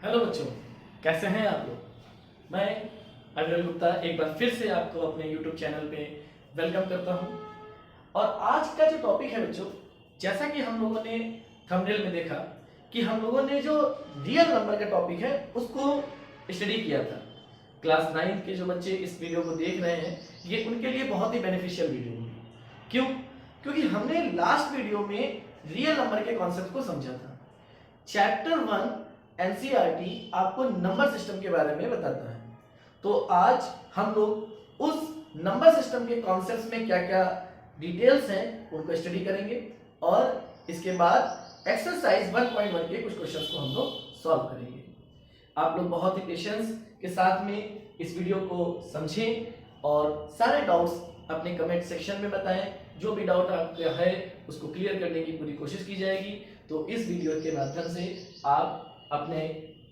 Hello बच्चों, कैसे हैं आप लोग। मैं अविरल गुप्ता एक बार फिर से आपको अपने यूट्यूब चैनल पे वेलकम करता हूं। और आज का जो टॉपिक है बच्चों, जैसा कि हम लोगों ने थंबनेल में देखा कि हम लोगों ने जो रियल नंबर का टॉपिक है उसको स्टडी किया था। क्लास 9 के जो बच्चे इस वीडियो को देख रहे हैं, ये उनके लिए बहुत ही बेनिफिशियल वीडियो होगी। क्यों? क्योंकि हमने लास्ट वीडियो में रियल नंबर के कॉन्सेप्ट को समझा था। चैप्टर 1 एनसीईआरटी आपको नंबर सिस्टम के बारे में बताता है। तो आज हम लोग उस नंबर सिस्टम के कॉन्सेप्ट्स में क्या क्या डिटेल्स हैं उनको स्टडी करेंगे और इसके बाद एक्सरसाइज 1.1 के कुछ क्वेश्चंस को हम लोग सॉल्व करेंगे। आप लोग बहुत ही पेशेंस के साथ में इस वीडियो को समझें और सारे डाउट्स अपने कमेंट सेक्शन में बताएं। जो भी डाउट आपका है उसको क्लियर करने की पूरी कोशिश की जाएगी। तो इस वीडियो के माध्यम से आप अपने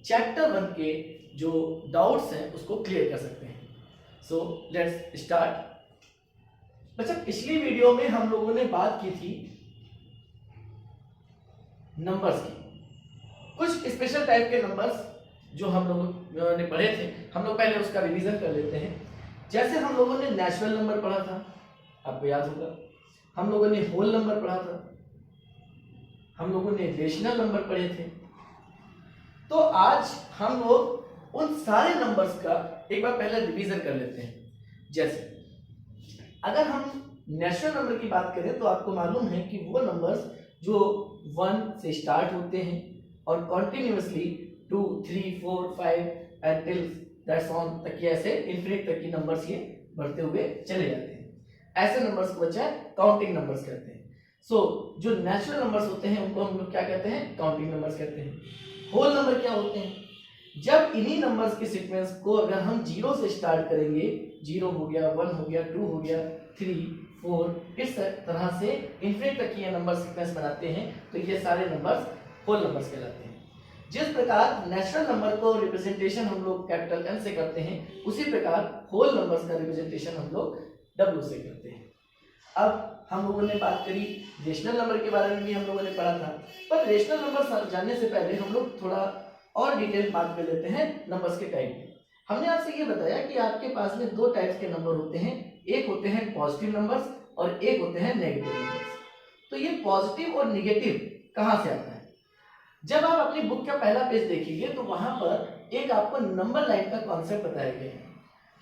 चैप्टर 1 के जो डाउट्स हैं उसको क्लियर कर सकते हैं। So let's start. बच्चा, पिछली वीडियो में हम लोगों ने बात की थी नंबर्स की, कुछ स्पेशल टाइप के नंबर्स जो हम लोगों ने पढ़े थे। हम लोग पहले उसका रिवीजन कर लेते हैं। जैसे हम लोगों ने नेचुरल नंबर पढ़ा था, आपको याद होगा। हम लोगों ने होल नंबर पढ़ा था, हम लोगों ने रेशनल नंबर पढ़े थे। तो आज हम लोग उन सारे नंबर्स का एक बार पहले रिवीजन कर लेते हैं। जैसे अगर हम नेचुरल नंबर की बात करें तो आपको मालूम है कि वो नंबर्स जो 1 से स्टार्ट होते हैं और कॉन्टिन्यूसली 2, 3, 4, 5 until दैट्स ऑन तक, ऐसे इनफिनिट तक की नंबर्स ये बढ़ते हुए चले जाते हैं। ऐसे नंबर्स को बच्चा काउंटिंग नंबर्स कहते हैं। सो जो नेचुरल नंबर्स होते हैं उनको हम लोग क्या कहते हैं? काउंटिंग नंबर्स कहते हैं। होल नंबर क्या होते हैं? जब इन्हीं नंबर्स के सीक्वेंस को अगर हम 0 से स्टार्ट करेंगे, 0 हो गया, 1 हो गया, 2 हो गया, 3, 4, इस तरह से इनफिनिट तक ये नंबर सीक्वेंस बनाते हैं, तो ये सारे नंबर्स होल नंबर्स कहलाते हैं। जिस प्रकार नेचुरल नंबर को रिप्रेजेंटेशन हम लोग कैपिटल N से करते हैं, उसी प्रकार होल नंबर्स का रिप्रेजेंटेशन हम लोग W से करते हैं। अब हम लोगों ने बात करी रेशनल नंबर के बारे में, भी हम लोगों ने पढ़ा था। पर रेशनल नंबर जानने से पहले हम लोग थोड़ा और डिटेल बात कर लेते हैं नंबर्स के टाइप में। हमने आपसे ये बताया कि आपके पास में दो टाइप्स के नंबर होते हैं। एक होते हैं पॉजिटिव नंबर्स और एक होते हैं नेगेटिव नंबर्स। तो ये पॉजिटिव और निगेटिव कहाँ से आता है? जब आप अपनी बुक का पहला पेज देखेंगे तो वहां पर एक आपको नंबर लाइन का कॉन्सेप्ट बताया गया है।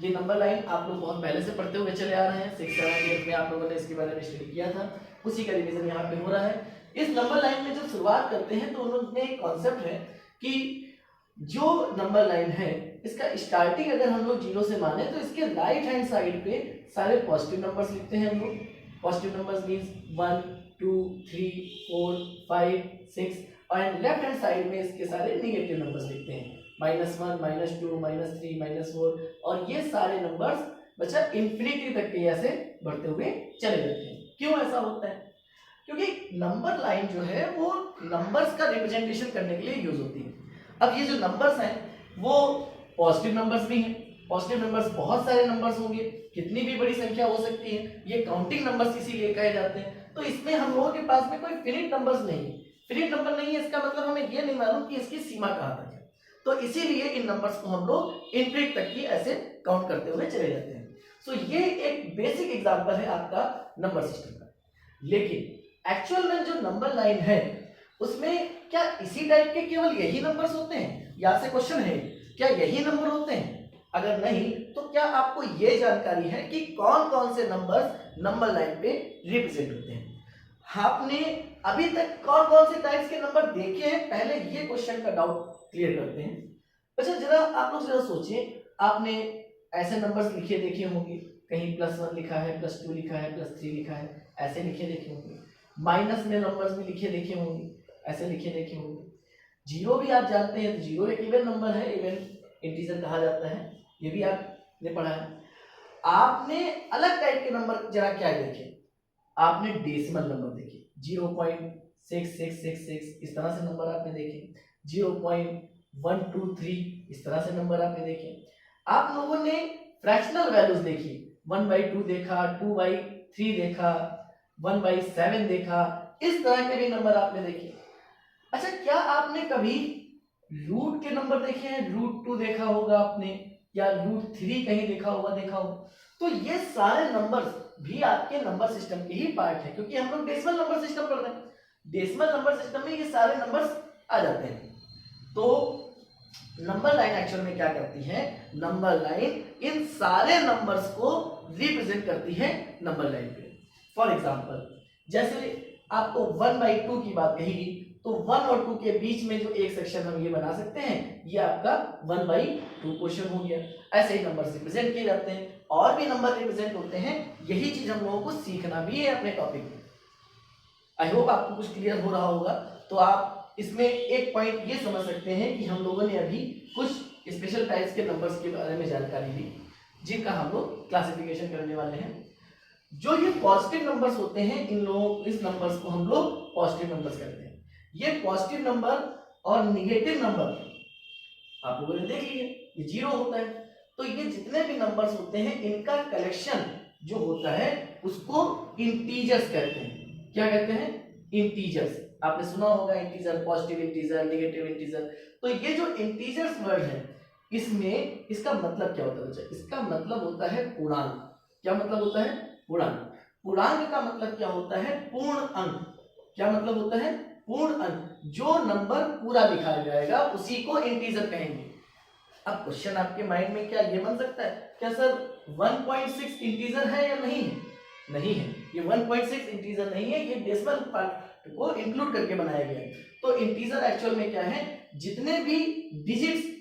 ये नंबर लाइन आप लोग बहुत पहले से पढ़ते हुए चले आ रहे हैं। 6, 7, 8 में आप लोगों ने इसके बारे में स्टडी किया था, उसी का रिवीजन यहाँ पे हो रहा है। इस नंबर लाइन में जब शुरुआत करते हैं तो उन्होंने एक कॉन्सेप्ट है कि जो नंबर लाइन है इसका स्टार्टिंग अगर हम लोग 0 से माने तो इसके राइट हैंड साइड पे सारे पॉजिटिव नंबर्स लिखते हैं हम लोग। पॉजिटिव नंबर्स मींस 1, 2, 3, 4, 5, 6 और लेफ्ट हैंड साइड में इसके सारे निगेटिव नंबर्स लिखते हैं। -1, -2, -3, -4 और ये सारे नंबर्स बच्चा इंफिनिटी तक के ऐसे बढ़ते हुए चले जाते हैं। क्यों ऐसा होता है? क्योंकि नंबर लाइन जो है वो नंबर्स का रिप्रेजेंटेशन करने के लिए यूज होती है। अब ये जो नंबर्स हैं वो पॉजिटिव नंबर्स भी हैं। पॉजिटिव नंबर्स बहुत सारे नंबर्स होंगे, कितनी भी बड़ी संख्या हो सकती है। ये काउंटिंग नंबर्स इसीलिए कहे जाते हैं। तो इसमें हम लोगों के पास में कोई फिनिट नंबर्स नहीं है। फिनिट नंबर नहीं है इसका मतलब हमें ये नहीं मालूम कि इसकी सीमा कहाँ तक है। तो इसीलिए इन नंबर्स को हम लोग इनफिनिट तक की ऐसे काउंट करते हुए चले जाते हैं। सो ये एक बेसिक एग्जांपल है आपका नंबर सिस्टम का। लेकिन एक्चुअल में जो नंबर लाइन है उसमें क्या इसी टाइप के केवल यही नंबर्स होते हैं? यहाँ से क्वेश्चन है, क्या यही नंबर होते हैं? अगर नहीं तो क्या आपको ये जानकारी है कि कौन कौन से नंबर्स नंबर लाइन पे रिप्रेजेंट होते हैं? आपने अभी तक कौन कौन से टाइप्स के नंबर देखे हैं? पहले ये क्वेश्चन का डाउट क्लियर करते हैं। अच्छा, जरा आप लोग जरा सोचिए, आपने ऐसे नंबर्स लिखे देखे होंगे, कहीं +1 लिखा है, +2 लिखा है, +3 लिखा है, ऐसे लिखे देखे होंगे। माइनस में नंबर्स भी लिखे देखे होंगे, ऐसे लिखे देखे होंगे। जीरो भी आप जानते हैं, तो जीरो एक इवन नंबर है, इवन इंटीजर कहा जाता है, ये भी आपने पढ़ा है। आपने अलग टाइप के नंबर जरा क्या देखे? आपने डेसिमल नंबर देखे, 0.6666 इस तरह से नंबर आपने देखे, 0.123 इस तरह से नंबर आपने देखे। आप लोगों ने फ्रैक्शनल वैल्यूज देखी, 1/2 देखा, 2/3 देखा, 1/7 देखा, इस तरह के भी नंबर आपने देखे। अच्छा, क्या आपने कभी रूट के नंबर देखे हैं, √2 देखा होगा आपने, या √3 कहीं देखा होगा। तो ये सारे नंबर्स भी आपके नंबर सिस्टम के ही पार्ट है, क्योंकि हम लोग डेसिमल नंबर सिस्टम पढ़ रहे हैं। डेसिमल नंबर सिस्टम में ये सारे नंबर्स आ जाते हैं। तो नंबर लाइन एक्चुअल में क्या करती है, नंबर लाइन इन सारे नंबर्स को रिप्रेजेंट करती है नंबर लाइन पे। फॉर एग्जांपल, जैसे आपको 1/2 की बात कही गई, तो 1 और 2 के बीच में जो एक सेक्शन हम ये बना सकते हैं, ये आपका 1/2 पोर्शन हो गया। ऐसे ही नंबर रिप्रेजेंट किए जाते हैं, और भी नंबर रिप्रेजेंट होते हैं। यही चीज हम लोगों को सीखना भी है अपने टॉपिक में। आई होप आपको कुछ क्लियर हो रहा होगा। तो आप इसमें एक पॉइंट ये समझ सकते हैं कि हम लोगों ने अभी कुछ स्पेशल टाइप्स के नंबर्स के बारे में जानकारी ली, जिनका हम लोग क्लासिफिकेशन करने वाले हैं। जो ये पॉजिटिव नंबर्स होते हैं, इस नंबर्स को हम लोग पॉजिटिव नंबर्स कहते हैं। ये पॉजिटिव नंबर और निगेटिव नंबर आप लोगों ने देख लिया, ये 0 होता है। तो ये जितने भी नंबर्स होते हैं, इनका कलेक्शन जो होता है उसको इंटीजर्स कहते हैं। क्या कहते हैं? इंटीजर्स। आपने सुना होगा integer, positive integer, negative integer. तो ये जो इंटीजर्स वर्ड है, इसमें इसका मतलब क्या होता है बच्चा? इसका मतलब होता है पूर्णांक। क्या मतलब होता है? पूर्णांक। पूर्णांक का मतलब क्या होता है? पूर्ण अंक। क्या मतलब होता है? पूर्ण अंक। जो नंबर पूरा दिखाया जाएगा उसी को इंटीजर कहेंगे। अब क्वेश्चन आपके माइंड में क्या ये बन सकता है, क्या सर 1.6 इंटीजर है या नहीं है? नहीं है, ये 1.6 इंटीजर नहीं है, ये डेसिमल पार्ट को इंक्लूड करके बनाया गया है। तो इंटीजर एक्चुअल में क्या है? जितने भी डिजिट्स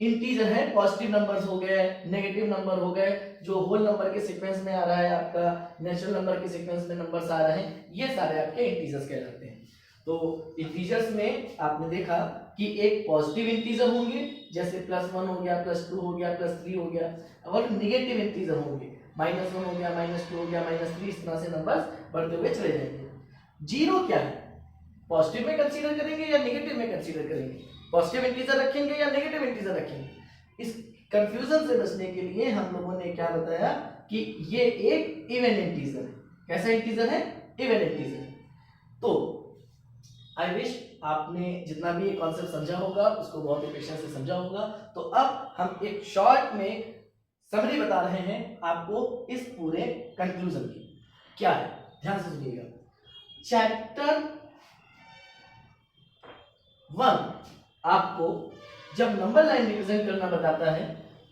इंटीजर है, पॉजिटिव नंबर्स हो गए, नेगेटिव नंबर हो गए, जो होल नंबर के सीक्वेंस में आ रहा है, आपका नेचुरल नंबर के सीक्वेंस में नंबर्स आ रहे हैं, ये सारे आपके इंटीजर्स कहलाते हैं। तो इंटीजर्स में आपने देखा कि एक पॉजिटिव इंटीजर होंगे, जैसे +1 हो गया, +2 हो गया, +3 हो गया, और निगेटिव इंटीजर होंगे, -1 हो गया, -2 हो गया, -3, इस तरह से नंबर्स बढ़ते हुए चले जाएंगे। 0 क्या है? पॉजिटिव में कंसीडर करेंगे या नेगेटिव में कंसीडर करेंगे? पॉजिटिव इंटीजर रखेंगे या नेगेटिव इंटीजर रखेंगे? इस कंफ्यूजन से बचने के लिए हम लोगों ने क्या बताया कि ये एक इवन इंटीजर है। कैसा इंटीजर है? Even integer. तो आई विश आपने जितना भी ये कॉन्सेप्ट समझा होगा उसको बहुत ही पेशेंस से समझा होगा। तो अब हम एक शॉर्ट में समरी बता रहे हैं आपको इस पूरे कंक्लूजन की। क्या है? ध्यान से सुनिएगा। चैप्टर 1 आपको जब नंबर लाइन रिप्रेजेंट करना बताता है,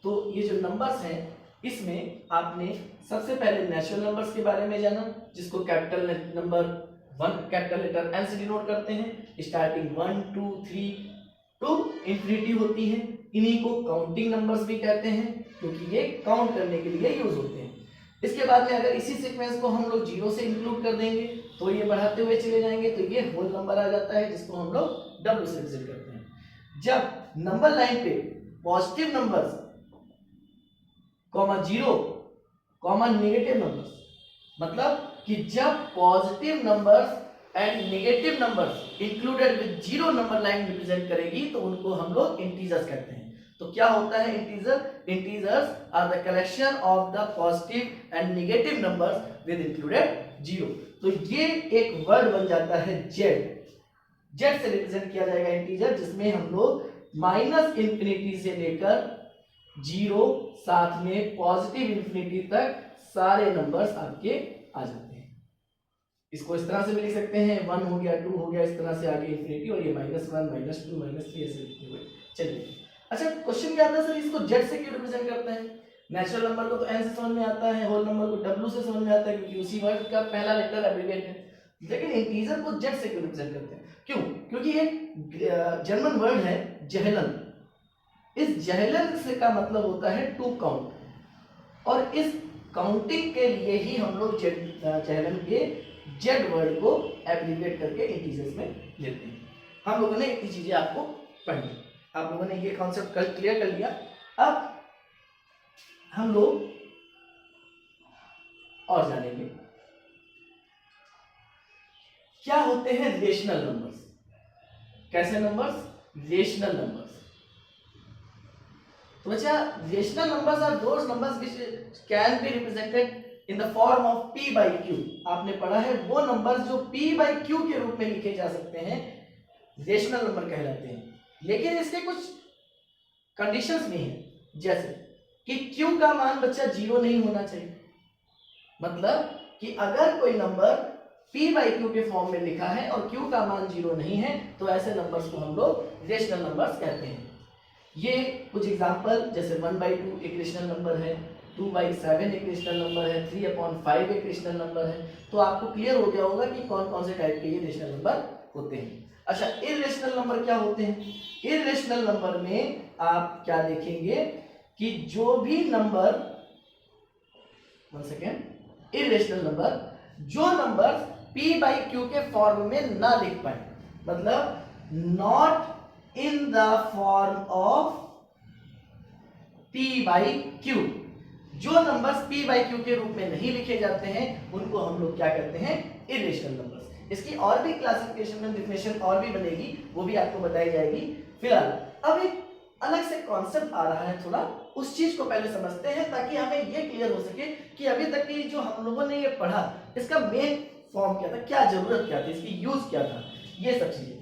तो ये जो नंबर्स हैं, इसमें आपने सबसे पहले नेचुरल नंबर्स के बारे में जाना, जिसको capital number 1 capital letter n से डिनोट करते हैं। स्टार्टिंग 1 2 3 टू इंफिनिटी होती है। इन्हीं को काउंटिंग नंबर्स भी कहते हैं, क्योंकि ये काउंट करने के लिए यूज होते हैं। इसके बाद में अगर इसी सीक्वेंस को हम लोग 0 से इंक्लूड कर देंगे तो ये बढ़ाते हुए चले जाएंगे, तो ये होल नंबर आ जाता है, जिसको हम लोग W से रिप्रेजेंट करते हैं। जब नंबर लाइन पे पॉजिटिव नंबर्स, 0, नेगेटिव नंबर्स, मतलब कि जब positive numbers and negative numbers included with 0 number line represent करेगी, तो उनको हम लोग इंटीजर्स कहते हैं। तो क्या होता है integer? Integers are the collection of the positive and negative numbers with included 0। तो ये एक वर्ड बन जाता है जेड। जेड से रिप्रेजेंट किया जाएगा इंटीजर, जिसमें हम लोग -इंफिनिटी से लेकर 0 साथ में पॉजिटिव इंफिनिटी तक सारे नंबर्स आपके आ जाते हैं। इसको इस तरह से भी लिख सकते हैं, 1 हो गया, 2 हो गया, इस तरह से आगे इंफिनिटी, और ये -1 -2 -3 ऐसे लिखते हुए चलिए। अच्छा, क्वेश्चन क्या आता है सर, इसको जेड से क्यों रिप्रेजेंट करते हैं? नेचुरल नंबर को तो n से समझ में आता है, होल नंबर को w से समझ में आता है, क्योंकि उसी वर्ड का पहला लेटर एब्रिविएट है। लेकिन इंटीजर को जेड से क्यों रिप्रेजेंट करते हैं? क्यों? क्योंकि एक जर्मन वर्ड है जहलन। इस जहलन से का मतलब होता है टू काउंट, और इस काउंटिंग के लिए ही हम लोग जहलन के जेड वर्ड को एब्रिविएट करके इंटीजर्स में लेते हैं। हम लोगों ने इतनी चीजें आपको पढ़ी, आप लोगों ने ये कॉन्सेप्ट कल क्लियर कर लिया। अब हम लोग और जानेंगे क्या होते हैं रेशनल नंबर्स। कैसे नंबर्स? Rational numbers. तो बच्चा, rational numbers are those numbers which can be represented in the form of p by q। आपने पढ़ा है वो नंबर्स जो p by q के रूप में लिखे जा सकते हैं, रेशनल नंबर कहलाते हैं। लेकिन इसके कुछ कंडीशंस भी हैं, जैसे कि Q का मान बच्चा 0 नहीं होना चाहिए। मतलब कि अगर कोई नंबर P/Q के फॉर्म में लिखा है और Q का मान 0 नहीं है तो ऐसे नंबर्स को हम लोग रेशनल नंबर्स कहते हैं। ये कुछ एग्जांपल, जैसे 1/2 एक रेशनल नंबर है, 2/7 एक रेशनल नंबर है, 3/5 एक रेशनल नंबर है। तो आपको क्लियर हो गया होगा कि कौन कौन से टाइप के ये रेशनल नंबर होते हैं। अच्छा, इर्रेशनल नंबर क्या होते हैं? इर्रेशनल नंबर में आप क्या देखेंगे कि जो भी number, one second, irrational number, जो नंबर P/Q के फॉर्म में ना लिख पाए, मतलब not in the form of P/Q, जो नंबर्स P/Q के रूप में नहीं लिखे जाते हैं उनको हम लोग क्या कहते हैं? Irrational numbers. इसकी और भी क्लासिफिकेशन में डेफिनेशन और भी बनेगी, वो भी आपको बताई जाएगी। फिलहाल अब एक अलग से कॉन्सेप्ट आ रहा है, थोड़ा उस चीज को पहले समझते हैं ताकि हमें ये क्लियर हो सके कि अभी तक की जो हम लोगों ने ये पढ़ा इसका मेन फॉर्म क्या था, क्या जरूरत क्या थी, इसकी यूज क्या था, ये सब चीजें।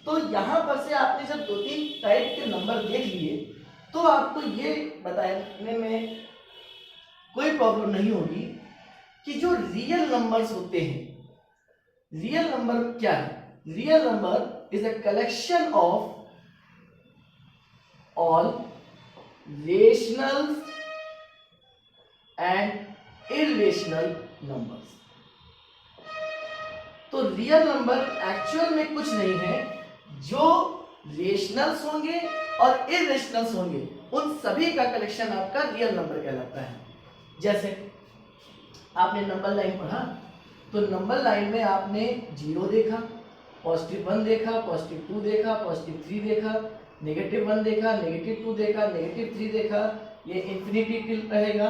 तो यहां पर से आपने जब 2-3 टाइप के नंबर देख लिए तो आपको ये बताने में कोई प्रॉब्लम नहीं होगी कि जो रियल नंबर्स होते हैं, रियल नंबर क्या है? Real number is a collection of all rational and irrational numbers. तो रियल नंबर एक्चुअल में कुछ नहीं है, जो रेशनल्स होंगे और इर्रेशनल्स होंगे उन सभी का कलेक्शन आपका रियल नंबर कहलाता है। जैसे आपने नंबर लाइन पढ़ा तो नंबर लाइन में आपने 0 देखा, +1 देखा, +2 देखा, +3 देखा, -1 देखा, -2 देखा, -3 देखा, ये इंफिनिटी टिल रहेगा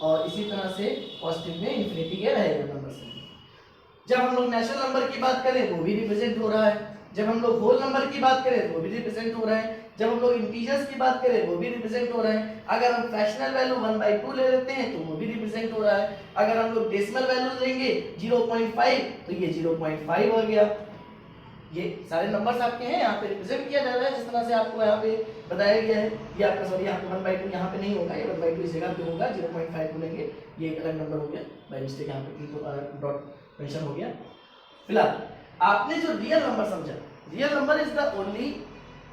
और इसी तरह से पॉजिटिव में इंफिनिटी के रहेगा नंबर से। जब हम लोग नेचुरल नंबर की बात करें वो भी रिप्रेजेंट हो रहा है, जब हम लोग होल नंबर की बात करें तो वो भी रिप्रेजेंट हो रहा है, जब हम लोग इंटीजर्स की बात करें वो भी रिप्रेजेंट हो रहा है, अगर हम फ्रैक्शनल वैल्यू 1/2 ले लेते हैं तो वो भी रिप्रेजेंट हो रहा है, अगर हम लोग डेसिमल वैल्यू लेंगे 0.5 तो ये 0.5 हो गया। ये सारे नंबर्स आपके हैं, यहाँ पे रिप्रेजेंट किया जा रहा है जिस तरह से आपको यहाँ पे बताया गया है। ये आपका सॉरी यहाँ पे 1/2 यहाँ पे नहीं होगा, ये 1/2 इस जगह पे होगा, 0.5 बोलेंगे, ये एक अलग नंबर हो गया, बाय मिस्टेक यहाँ पे डॉट मेंशन हो गया। फिलहाल आपने जो रियल नंबर समझा, real number is the only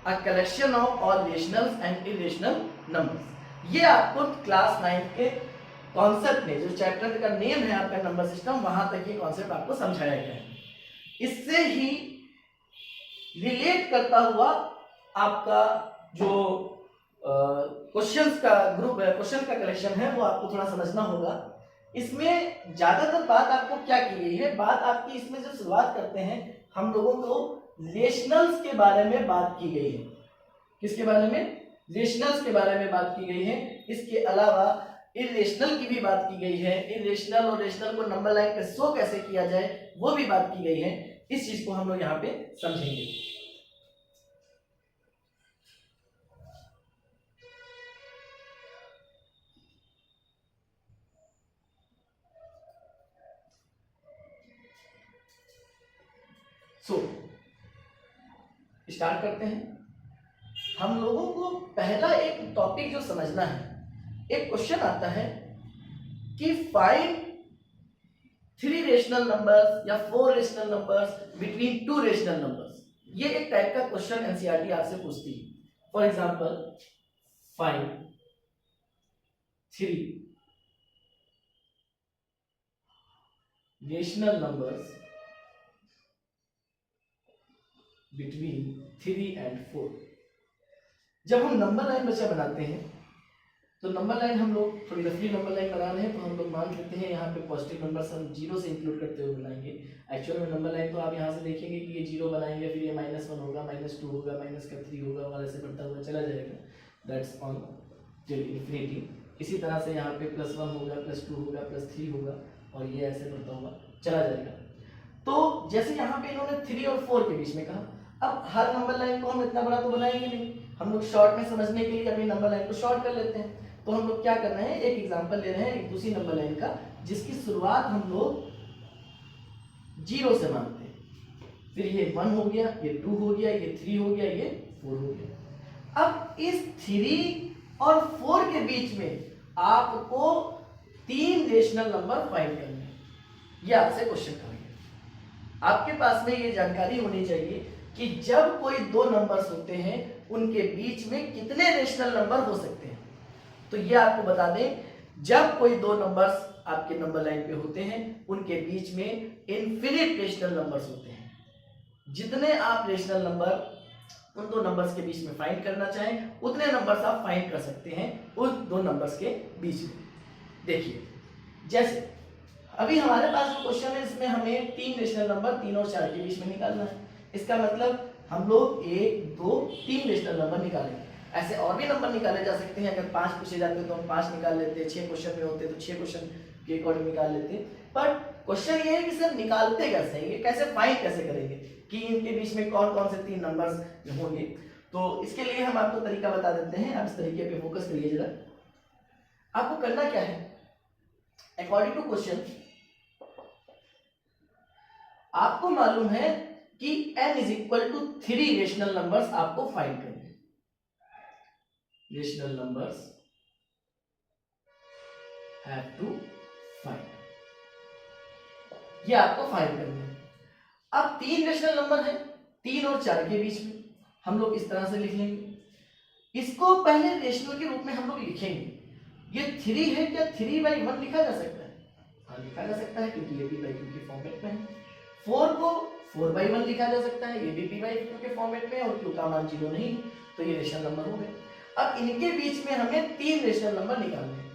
a collection of all rational and irrational numbers. ये आपको क्लास 9 के कॉन्सेप्ट में, जो चैप्टर का नेम है आपका नंबर सिस्टम, वहां तक ये कॉन्सेप्ट आपको समझाया गया है। इससे ही रिलेट करता हुआ आपका जो क्वेश्चंस का ग्रुप है, क्वेश्चन का कलेक्शन है, वो आपको थोड़ा समझना होगा। इसमें ज्यादातर बात आपको क्या की गई है, बात आपकी इसमें जो शुरुआत करते हैं हम लोगों को रेशनल्स के बारे में बात की गई है। किसके बारे में? रेशनल्स के बारे में बात की गई है। इसके अलावा इर्रेशनल की भी बात की गई है, इर्रेशनल और रेशनल को नंबर लाइन पे शो कैसे किया जाए वो भी बात की गई है। इस चीज को हम लोग यहाँ पे समझेंगे। स्टार्ट करते हैं। हम लोगों को पहला एक टॉपिक जो समझना है, एक क्वेश्चन आता है कि फाइंड 3 रेशनल नंबर्स या 4 rational numbers between 2 rational numbers. ये एक टाइप का क्वेश्चन एनसीईआरटी आपसे पूछती है। For example, find 3 rational numbers between 3 and 4। जब हम नंबर लाइन बच्चा बनाते हैं तो नंबर लाइन हम लोग थोड़ी रफली नंबर लाइन बना रहे हैं तो हम लोग मान लेते हैं यहाँ पे पॉजिटिव नंबर्स हम 0 से इंक्लूड करते हुए बनाएंगे। एक्चुअल में नंबर लाइन तो आप यहाँ से देखेंगे कि ये 0 बनाएंगे, फिर ये -1 होगा, -2 होगा, -3 होगा और ऐसे बढ़ता हुआ चला जाएगा, दैट्स ऑन टिल इंफिनिटी। इसी तरह से यहाँ पे +1 होगा, +2 होगा, +3 होगा और ये ऐसे बढ़ता हुआ चला जाएगा। तो जैसे यहाँ पे इन्होंने 3 और 4 के बीच में कहा, अब हर नंबर लाइन को हम इतना बड़ा तो बनाएंगे नहीं, हम लोग शॉर्ट में समझने के लिए अपनी नंबर लाइन को शॉर्ट कर लेते हैं। तो हम लोग क्या कर रहे हैं, एक एग्जांपल ले रहे हैं एक दूसरी नंबर लाइन का जिसकी शुरुआत हम लोग 0 से मानते हैं, फिर ये 1 हो गया, ये 2 हो गया, ये 3 हो गया, ये 4 हो गया। अब इस 3 और 4 के बीच में आपको 3 रेशनल नंबर फाइंड करने हैं। ये आपसे क्वेश्चन करेंगे। आपके पास में ये जानकारी होनी चाहिए कि जब कोई दो नंबर्स होते हैं उनके बीच में कितने रेशनल नंबर हो सकते हैं। तो ये आपको बता दें, जब कोई दो नंबर्स आपके नंबर लाइन पे होते हैं उनके बीच में इनफिनिट रेशनल नंबर्स होते हैं। जितने आप रेशनल नंबर उन दो नंबर्स के बीच में फाइंड करना चाहें उतने नंबर्स आप फाइंड कर सकते हैं उन दो नंबर्स के बीच में। देखिए, जैसे अभी हमारे पास जो क्वेश्चन है इसमें हमें 3 रेशनल नंबर 3 और 4 के बीच में निकालना है। इसका मतलब हम लोग 1, 2, 3 रेशनल नंबर निकालेंगे। ऐसे और भी नंबर निकाले जा सकते हैं। अगर 5 पूछे जाते तो हम 5 निकाल लेते, 6 क्वेश्चन में होते तो 6 क्वेश्चन के अकॉर्डिंग निकाल लेते। पर क्वेश्चन ये है कि सर निकालते कैसे हैं, ये कैसे फाइंड कैसे करेंगे कि इनके बीच में कौन कौन से 3 नंबर्स होंगे। तो इसके लिए हम आपको तरीका बता देते हैं। आप इस तरीके पे फोकस करिए जरा। आपको करना क्या है, अकॉर्डिंग टू क्वेश्चन आपको मालूम है कि n is equal to 3 rational numbers आपको फाइंड करने हैं। Rational numbers have to find, ये आपको फाइंड करने हैं। अब 3 रेशनल नंबर है 3 और 4 के बीच में, हम लोग इस तरह से लिख लेंगे। इसको पहले रेशनल के रूप में हम लोग लिखेंगे। ये 3 है, क्या 3/1 लिखा जा सकता है? हाँ लिखा जा सकता है क्योंकि ये p/q के फॉर्मेट में है। 4 को 4/1 लिखा जा सकता है, ये भी p/q के फॉर्मेट में है और q का मान 0 नहीं, तो ये रेशनल नंबर हो गए। अब इनके बीच में हमें 3 रेशनल नंबर निकालने हैं।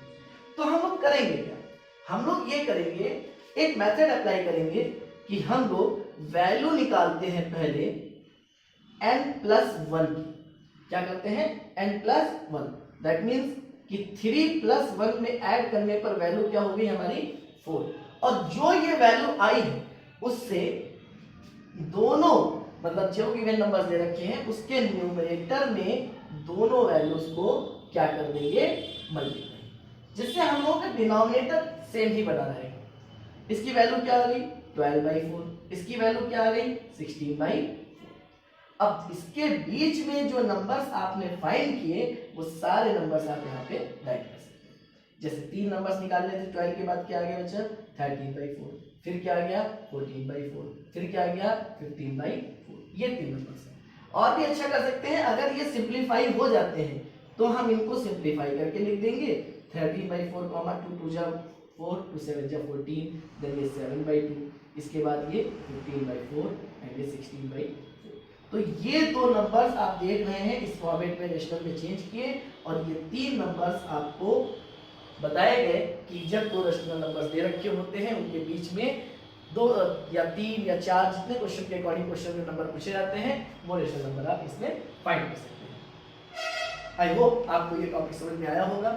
तो हम लोग करेंगे क्या, हम लोग ये करेंगे, एक मेथड अप्लाई करेंगे कि हम लोग वैल्यू निकालते हैं पहले n+1 की। क्या करते हैं, n+1। दैट मीन्स कि 3+1 में ऐड करने पर वैल्यू क्या होगी हमारी 4। और जो ये वैल्यू आई है उससे दोनों मतलब जो गिवन नंबर्स दे रखे हैं उसके न्यूमरेटर में दोनों वैल्यूज को क्या कर देंगे, मल्टीप्लाई, जिससे हम लोगों का डिनोमिनेटर सेम ही बना रहेगा। इसकी वैल्यू क्या आ गई 12/4, इसकी वैल्यू क्या आ गई 16/4। अब इसके बीच में जो नंबर्स आपने फाइंड किए वो सारे नंबर्स आप यहाँ पे राइट कर सकते हैं। जैसे 3 नंबर्स निकालने थे, 12 के बाद क्या आ गया बच्चा 13/4, फिर क्या आ गया 14/4, फिर क्या आ गया 15/4। ये 3 नंबर्स हैं। और भी अच्छा कर सकते हैं, अगर ये सिंप्लीफाई हो जाते हैं तो हम इनको सिंप्लीफाई करके लिख देंगे 13/4, 2 2 जा 4, 2 7 जा 14, देन ये 7/2, इसके बाद ये 15/4 एंड ये 16/4। तो ये दो नंबर्स आप देख रहे हैं इस फॉर्मेट में रेशनल में चेंज किए, और ये 3 नंबर्स आपको बताए गए कि जब दो रेशनल नंबर्स दे रखे होते हैं उनके बीच में 2 या 3 या 4 जितने क्वेश्चन के अकॉर्डिंग क्वेश्चन में नंबर पूछे जाते हैं वो रेशनल नंबर आप इसमें फाइंड कर सकते हैं। आई होप आपको ये टॉपिक समझ में आया होगा।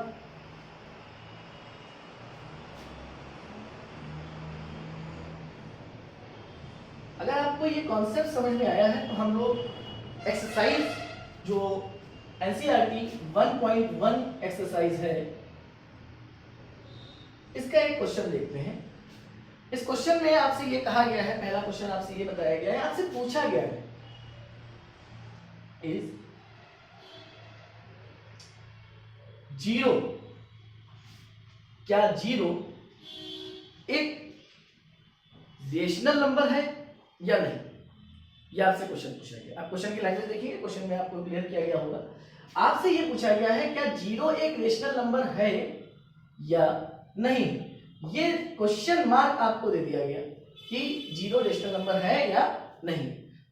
अगर आपको ये कॉन्सेप्ट समझ में आया है तो हम लोग एक्सरसाइज जो एनसीईआरटी 1.1 एक्सरसाइज है इसका एक क्वेश्चन देखते हैं। इस क्वेश्चन में आपसे ये कहा गया है, पहला क्वेश्चन आपसे ये बताया गया है, आपसे पूछा गया है इज 0, क्या 0 एक रेशनल नंबर है या नहीं, ये आपसे क्वेश्चन पूछा गया। आप क्वेश्चन की लैंग्वेज देखिए, क्वेश्चन में आपको क्लियर किया गया होगा। आपसे ये पूछा गया है क्या 0 एक रेशनल नंबर है या नहीं। ये क्वेश्चन मार्क आपको दे दिया गया कि 0 रेशनल नंबर है या नहीं।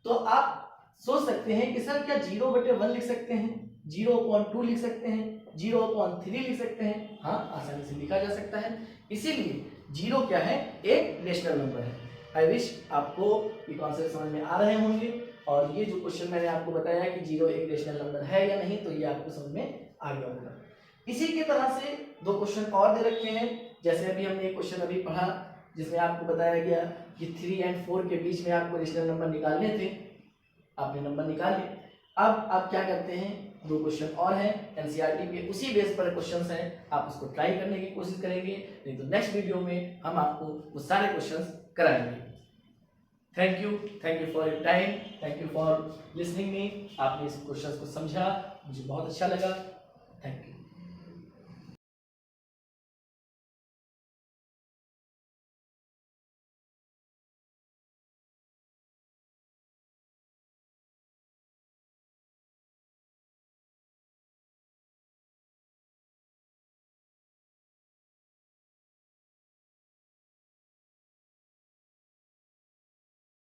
तो आप सोच सकते हैं कि सर क्या 0/1 लिख सकते हैं, 0/2 लिख सकते हैं, 0/3 लिख सकते हैं। हाँ, आसानी से लिखा जा सकता है। इसीलिए 0 क्या है, एक रेशनल नंबर है। आई विश आपको ये कॉन्सेप्ट समझ में आ रहे होंगे, और ये जो क्वेश्चन मैंने आपको बताया कि 0 एक रेशनल नंबर है या नहीं, तो ये आपको समझ में आ गया होगा। इसी की तरह से 2 क्वेश्चन और दे रखे हैं। जैसे अभी हमने एक क्वेश्चन अभी पढ़ा जिसमें आपको बताया गया कि 3 और 4 के बीच में आपको रेशनल नंबर निकालने थे, आपने नंबर निकाले। अब आप क्या करते हैं, 2 क्वेश्चन और हैं एनसीईआरटी के, उसी बेस पर क्वेश्चंस हैं, आप उसको ट्राई करने की कोशिश करेंगे। नहीं तो नेक्स्ट वीडियो में हम आपको वो सारे क्वेश्चंस कराएंगे। Thank you for your time, thank you for listening me. आपने इस क्वेश्चन को समझा, मुझे बहुत अच्छा लगा।